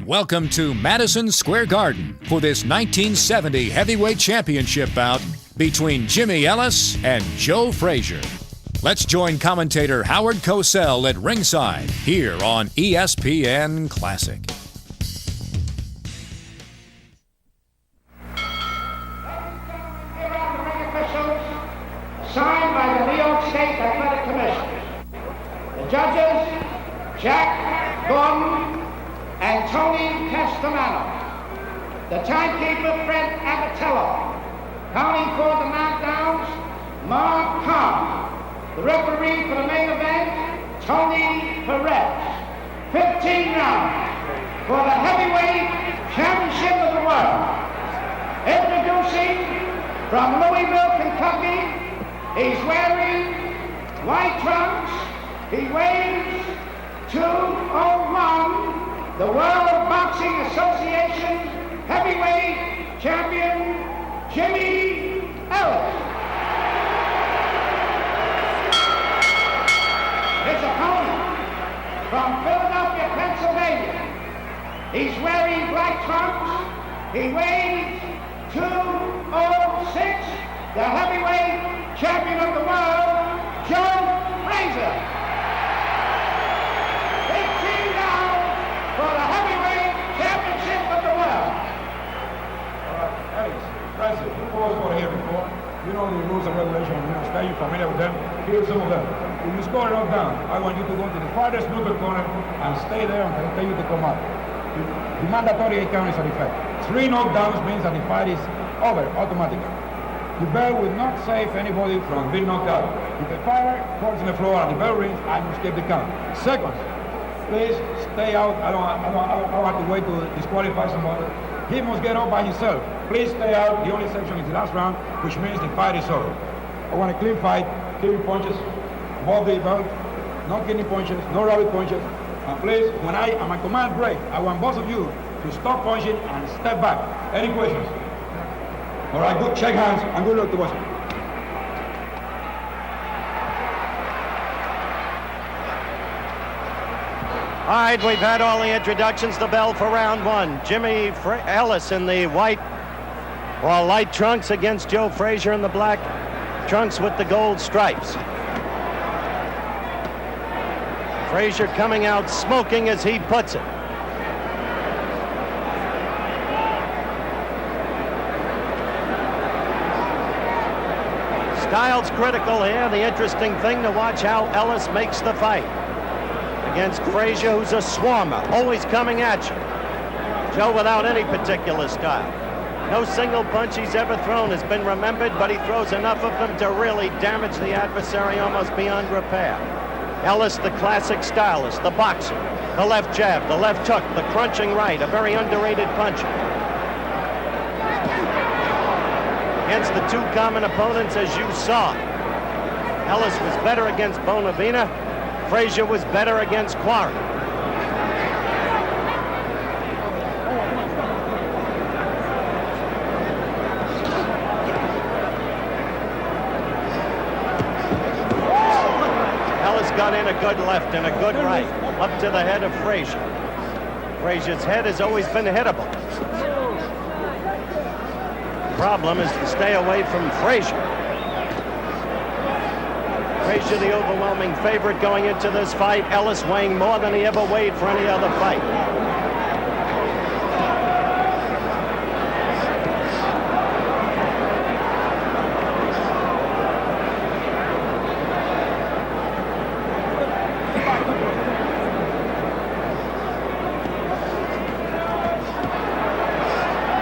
welcome to Madison Square Garden for this 1970 heavyweight championship bout between Jimmy Ellis and Joe Frazier. Let's join commentator Howard Cosell at ringside here on ESPN Classic. Signed by the New York State Athletic Commission. The judges, Jack Gordon and Tony Castellano. The timekeeper, Fred Abatello. Counting for the knockdowns, Mark Kahn. The referee for the main event, Tony Perez. 15 rounds for the heavyweight championship of the world. Introducing from Louisville, Kentucky, he's wearing white trunks. He weighs 201. The World Boxing Association heavyweight champion, Jimmy Ellis. His opponent from Philadelphia, Pennsylvania. He's wearing black trunks. He weighs 206. The heavyweight champion of the world, Joe Frazier. 18 rounds for the heavyweight championship of the world. Ellis, Frazier, you boys were here before. You know the rules and regulations. Are you familiar with them? Here's some of them. If you score a knockdown, I want you to go to the farthest neutral corner and stay there until I tell you to come out. The mandatory 8 count is an effect. 3 knockdowns means that the fight is over automatically. The bell will not save anybody from being knocked out. If the fighter falls on the floor and the bell rings, I must keep the count. Seconds, please stay out. I don't have to wait to disqualify somebody. He must get up by himself. Please stay out. The only section is the last round, which means the fight is over. I want a clean fight, killing punches, above the belt, no kidney punches, no rabbit punches. And please, when I am at command break, I want both of you to stop punching and step back. Any questions? All right, good. Shake hands and good luck to us. All right, we've had all the introductions. The bell for round one. Jimmy Ellis in the white or light trunks against Joe Frazier in the black trunks with the gold stripes. Frazier coming out smoking as he puts it. Style's critical here. The interesting thing to watch how Ellis makes the fight against Frazier, who's a swarmer, always coming at you. Joe without any particular style. No single punch he's ever thrown has been remembered, but he throws enough of them to really damage the adversary almost beyond repair. Ellis, the classic stylist, the boxer, the left jab, the left hook, the crunching right, a very underrated puncher. Against the two common opponents, as you saw, Ellis was better against Bonavena. Frazier was better against Quarry. Ellis got in a good left and a good right, up to the head of Frazier. Frazier's head has always been hittable. Problem is to stay away from Frazier. Frazier the overwhelming favorite going into this fight. Ellis weighing more than he ever weighed for any other fight.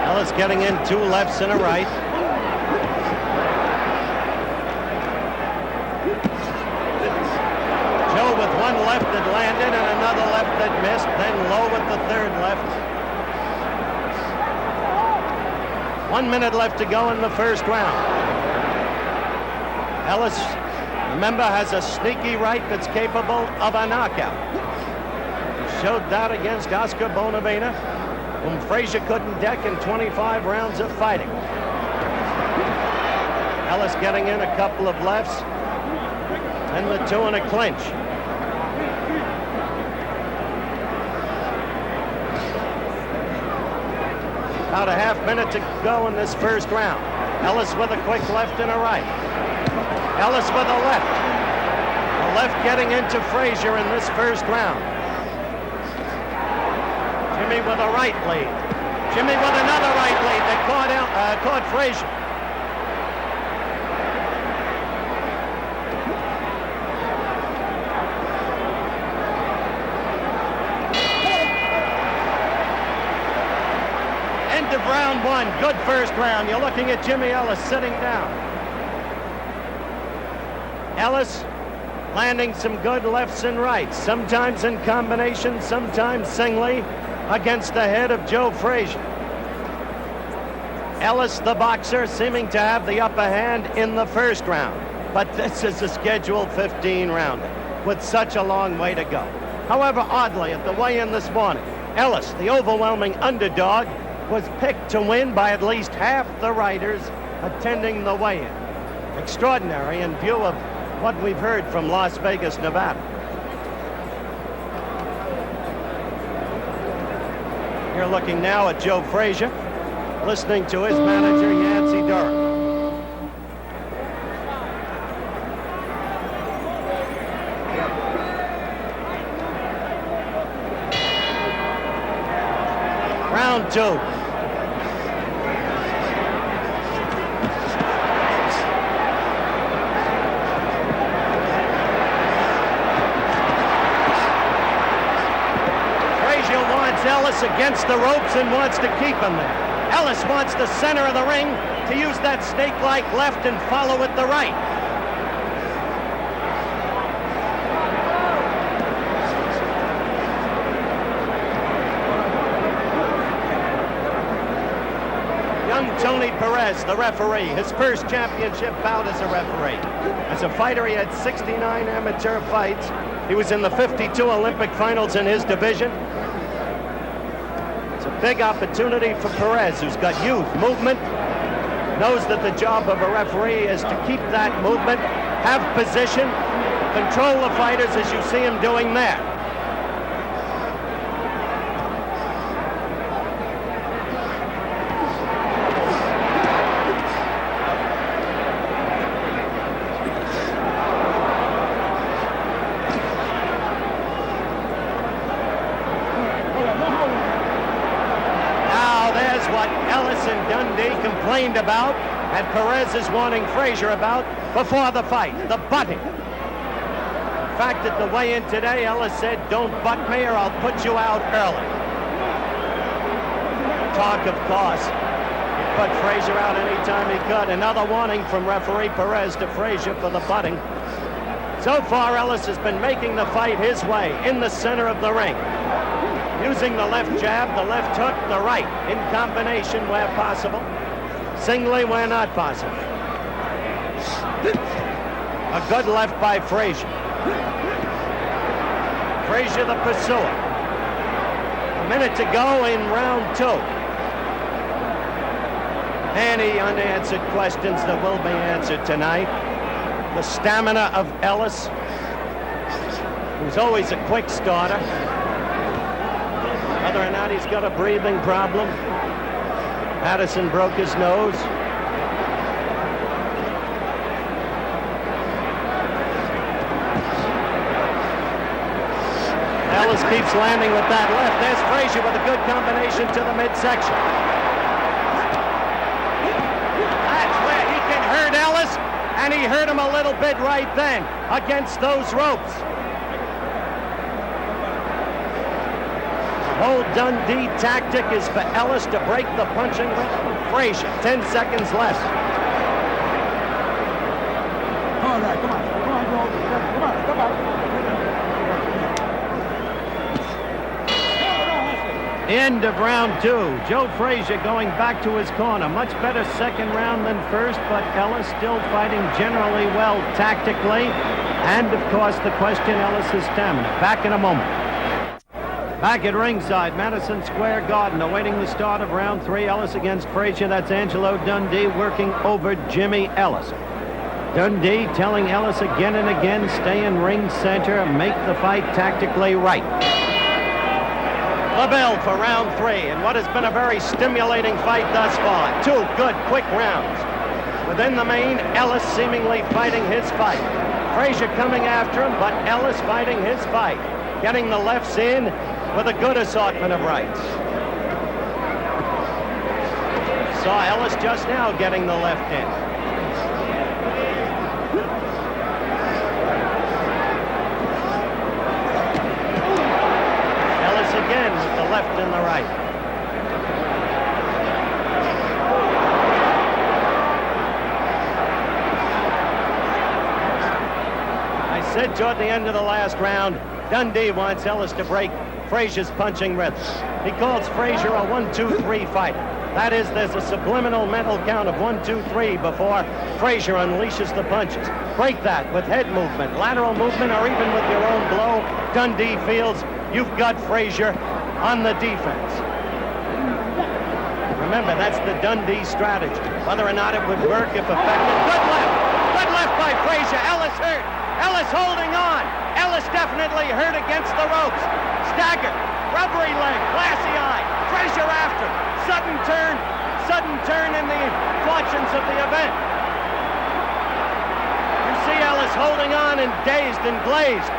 Ellis getting in 2 lefts and a right. Joe with 1 left that landed and another left that missed, then low with the 3rd left. 1 minute left to go in the first round. Ellis, remember, has a sneaky right that's capable of a knockout. He showed that against Oscar Bonavena, whom Frazier couldn't deck in 25 rounds of fighting. Ellis getting in a couple of lefts, and the 2 in a clinch. About a half minute to go in this first round. Ellis with a quick left and a right. Ellis with a left. A left getting into Frazier in this first round. Jimmy with a right lead. Jimmy with another right lead that caught Frazier. End of round one. Good first round. You're looking at Jimmy Ellis sitting down. Ellis landing some good lefts and rights, sometimes in combination, sometimes singly, against the head of Joe Frazier. Ellis, the boxer, seeming to have the upper hand in the first round. But this is a scheduled 15-rounder with such a long way to go. However, oddly, at the weigh-in this morning, Ellis, the overwhelming underdog, was picked to win by at least half the writers attending the weigh-in. Extraordinary in view of what we've heard from Las Vegas, Nevada. You're looking now at Joe Frazier, listening to his manager, Yancey Durham. Round two. Ellis against the ropes and wants to keep him there. Ellis wants the center of the ring to use that snake-like left and follow with the right. Young Tony Perez, the referee, his first championship bout as a referee. As a fighter, he had 69 amateur fights. He was in the 52 Olympic finals in his division. Big opportunity for Perez, who's got youth, movement, knows that the job of a referee is to keep that movement, have position, control the fighters as you see him doing there. About, and Perez is warning Frazier about before the fight, the butting. In fact, at the weigh-in today, Ellis said, "Don't butt me or I'll put you out early." Talk, of course, he put Frazier out anytime he could. Another warning from referee Perez to Frazier for the butting. So far, Ellis has been making the fight his way in the center of the ring, using the left jab, the left hook, the right, in combination where possible. Singly where not possible. A good left by Frazier. Frazier the pursuer. A minute to go in round two. Many unanswered questions that will be answered tonight. The stamina of Ellis, who's always a quick starter. Whether or not he's got a breathing problem. Addison broke his nose. Ellis keeps landing with that left. There's Frazier with a good combination to the midsection. That's where he can hurt Ellis, and he hurt him a little bit right then against those ropes. The whole Dundee tactic is for Ellis to break the punching rhythm of Frazier. 10 seconds left. All right, come on, Joe. Come on. End of round two. Joe Frazier going back to his corner. Much better second round than first, but Ellis still fighting generally well tactically. And, of course, the question, Ellis' stamina. Back in a moment. Back at ringside, Madison Square Garden, awaiting the start of round three. Ellis against Frazier. That's Angelo Dundee working over Jimmy Ellis. Dundee telling Ellis again and again, stay in ring center, make the fight tactically right. the bell for round 3 in what has been a very stimulating fight thus far. 2 good, quick rounds. Within the main, Ellis seemingly fighting his fight. Frazier coming after him, but Ellis fighting his fight. Getting the lefts in with a good assortment of rights. Saw Ellis just now getting the left in. Ellis again with the left and the right. I said toward the end of the last round, Dundee wants Ellis to break Frazier's punching rhythm. He calls Frazier a 1-2-3 fighter. That is, there's a subliminal mental count of 1, 2, 3 before Frazier unleashes the punches. Break that with head movement, lateral movement, or even with your own blow. Dundee feels you've got Frazier on the defense. Remember, that's the Dundee strategy. Whether or not it would work if effective. Good left by Frazier. Ellis hurt. Ellis holding on. Ellis definitely hurt against the ropes. Staggered. Rubbery leg. Glassy eye. Frazier after. Sudden turn in the fortunes of the event. You see Ellis holding on and dazed and glazed.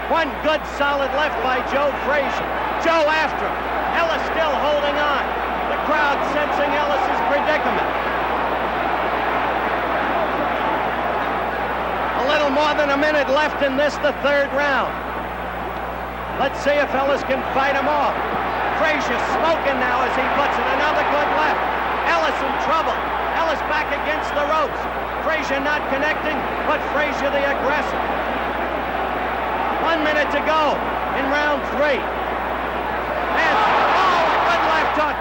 One good solid left by Joe Frazier. Joe after him. Ellis still holding on. The crowd sensing Ellis's predicament. A little more than a minute left in this, the 3rd round. Let's see if Ellis can fight him off. Frazier smoking now as he puts it. Another good left. Ellis in trouble. Ellis back against the ropes. Frazier not connecting, but Frazier the aggressor. 1 minute to go in round 3. And, a good left hook.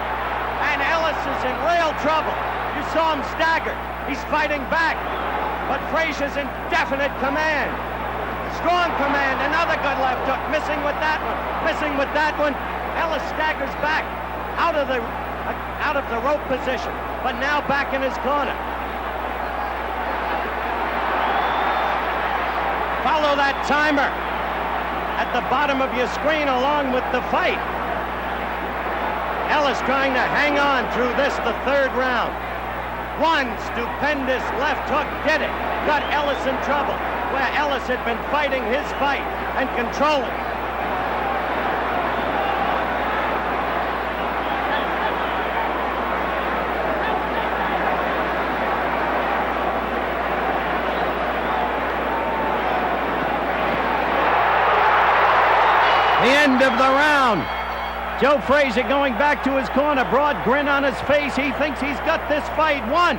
And Ellis is in real trouble. You saw him stagger. He's fighting back. But Frazier's in definite command. Strong command. Another good left hook. Missing with that one. Ellis staggers back out of the rope position, but now back in his corner. Follow that timer at the bottom of your screen along with the fight. Ellis trying to hang on through this, the 3rd round. One stupendous left hook did it. Got Ellis in trouble, where Ellis had been fighting his fight and controlling. The end of the round. Joe Frazier going back to his corner, broad grin on his face. He thinks he's got this fight won.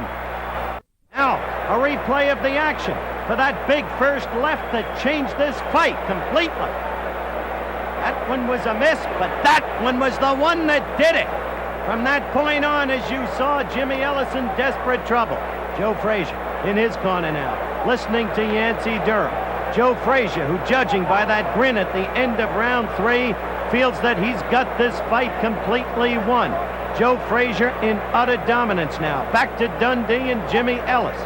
Now, a replay of the action for that big first left that changed this fight completely. That one was a miss, but that one was the one that did it. From that point on, as you saw, Jimmy Ellis in desperate trouble. Joe Frazier in his corner now, listening to Yancey Durham. Joe Frazier, who, judging by that grin at the end of round 3, feels that he's got this fight completely won. Joe Frazier in utter dominance now. Back to Dundee and Jimmy Ellis.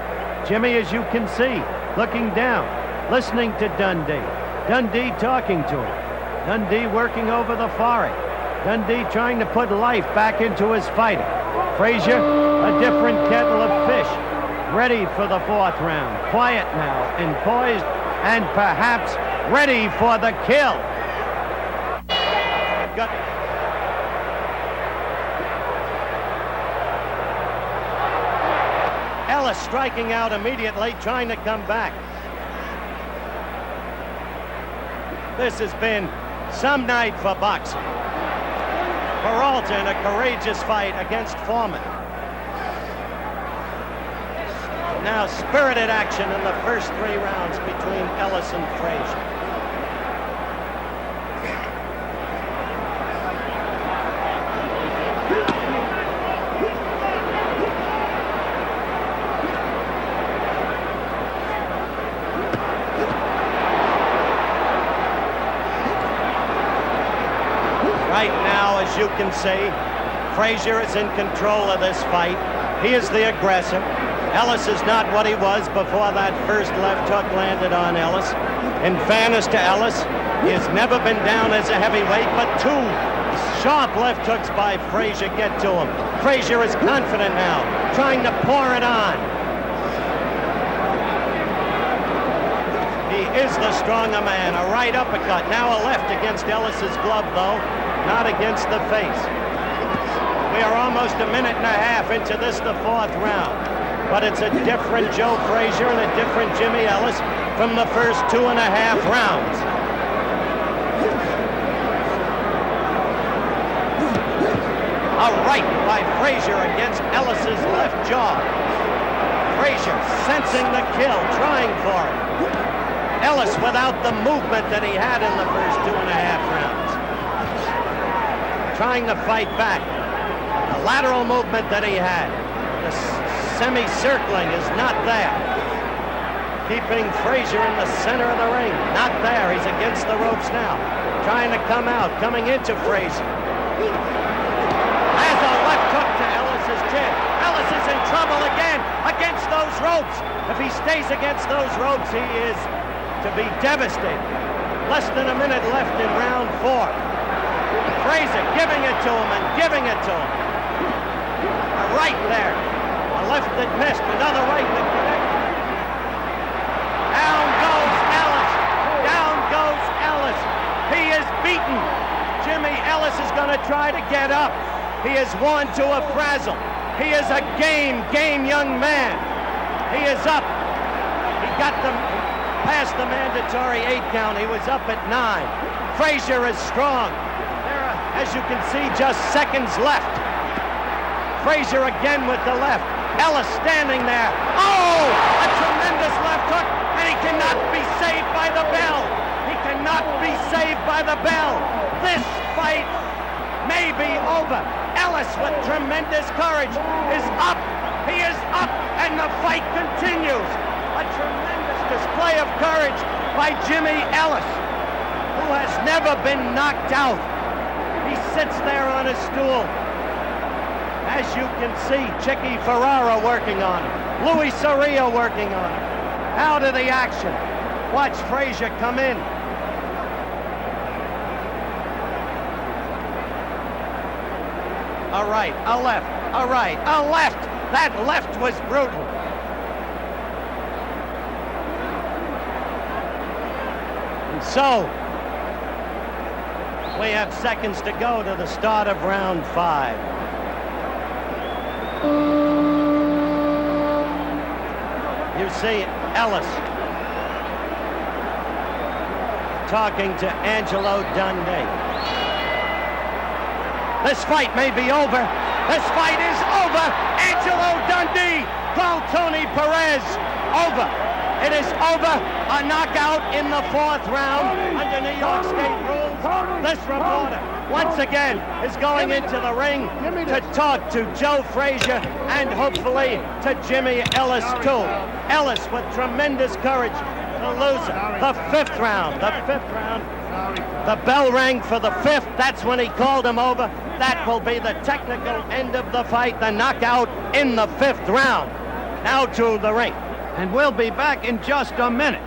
Jimmy, as you can see, looking down, listening to Dundee. Dundee talking to him. Dundee working over the forehead. Dundee trying to put life back into his fighting. Frazier, a different kettle of fish. Ready for the 4th round. Quiet now and poised and perhaps ready for the kill. Ellis striking out immediately, trying to come back. This has been some night for boxing. Peralta in a courageous fight against Foreman. Now spirited action in the first 3 rounds between Ellis and Frazier. Right now, as you can see, Frazier is in control of this fight. He is the aggressor. Ellis is not what he was before that first left hook landed on Ellis. In fairness to Ellis, he has never been down as a heavyweight, but 2 Sharp left hooks by Frazier get to him. Frazier is confident now, trying to pour it on. He is the stronger man. A right uppercut. Now a left against Ellis's glove, though, not against the face. We are almost a minute and a half into this, the fourth round. But it's a different Joe Frazier and a different Jimmy Ellis from the first 2.5 rounds. A right by Frazier against Ellis's left jaw. Frazier sensing the kill, trying for it. Ellis without the movement that he had in the first 2.5 rounds. Trying to fight back. The lateral movement that he had. The semi-circling is not there. Keeping Frazier in the center of the ring. Not there. He's against the ropes now. Trying to come out. Coming into Frazier. Has a left hook to Ellis's chin. Ellis is in trouble again against those ropes. If he stays against those ropes, he is to be devastated. Less than a minute left in round 4. Frazier giving it to him and giving it to him. A right there. A left that missed. Another right that connected. Down goes Ellis. Down goes Ellis. He is beaten. Jimmy Ellis is going to try to get up. He is worn to a frazzle. He is a game young man. He is up. He got them past the mandatory 8 count. He was up at 9. Frazier is strong. There are, as you can see, just seconds left. Frazier again with the left. Ellis standing there. Oh! A tremendous left hook, and he cannot be saved by the bell. He cannot be saved by the bell. This fight may be over. Ellis, with tremendous courage, is up. He is up, and the fight continues. A tremendous display of courage by Jimmy Ellis, who has never been knocked out. He sits there on his stool. As you can see, Chicky Ferrara working on him. Luis Soria working on him. Out of the action. Watch Frazier come in. A right, a left, a right, a left. That left was brutal. And so, we have seconds to go to the start of round 5. You see Ellis talking to Angelo Dundee. This fight may be over. This fight is over. Angelo Dundee called Tony Perez over. It is over. A knockout in the 4th round under New York State rules. This reporter, once again, is going into the ring to talk to Joe Frazier and hopefully to Jimmy Ellis too. Ellis with tremendous courage. The loser. The 5th round. The 5th round. The bell rang for the 5th. That's when he called him over. That will be the technical end of the fight. The knockout in the 5th round. Now to the ring. And we'll be back in just a minute.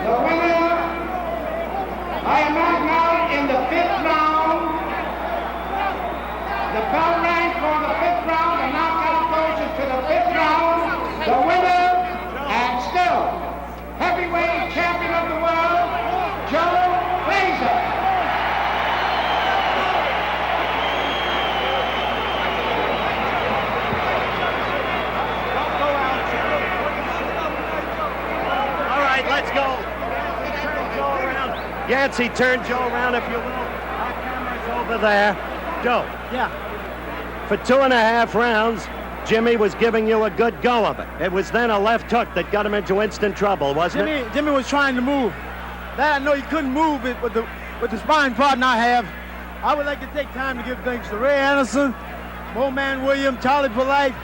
The winner by a knockout in the 5th round. The bell rang for the 5th round. The knockout goes into the 5th round. The winner and still heavyweight champion of the world, Joe Frazier. All right, let's go. Turn Joe around. Yancey, turn Joe around if you will. Our camera's over there. Joe. Yeah. For 2.5 rounds, Jimmy was giving you a good go of it. It was then a left hook that got him into instant trouble, wasn't it? Jimmy was trying to move. That I know he couldn't move it, but with the sparring partner I have, I would like to take time to give thanks to Ray Anderson, Mo Man Williams, Charlie Polite,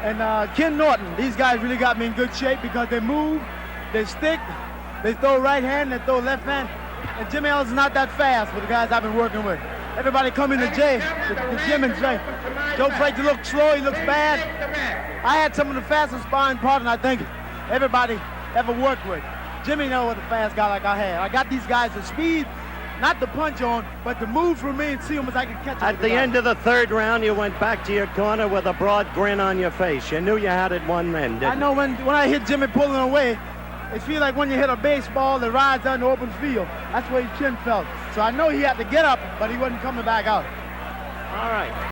and Ken Norton. These guys really got me in good shape because they move, they stick, they throw right hand, they throw left hand. And Jimmy Ellis is not that fast with the guys I've been working with. everybody come in the gym and say, Joe Frazier looks slow, he looks bad. I had some of the fastest sparring partners I think everybody ever worked with. Jimmy know what a fast guy like I had. I got these guys the speed, not to punch on, but to move for me and see them as I can catch them. At the end of the third round, you went back to your corner with a broad grin on your face. You knew you had it won then, didn't you? I know when I hit Jimmy pulling away, it feels like when you hit a baseball that rides on the open field. That's where his chin felt. So I know he had to get up, but he wasn't coming back out. All right.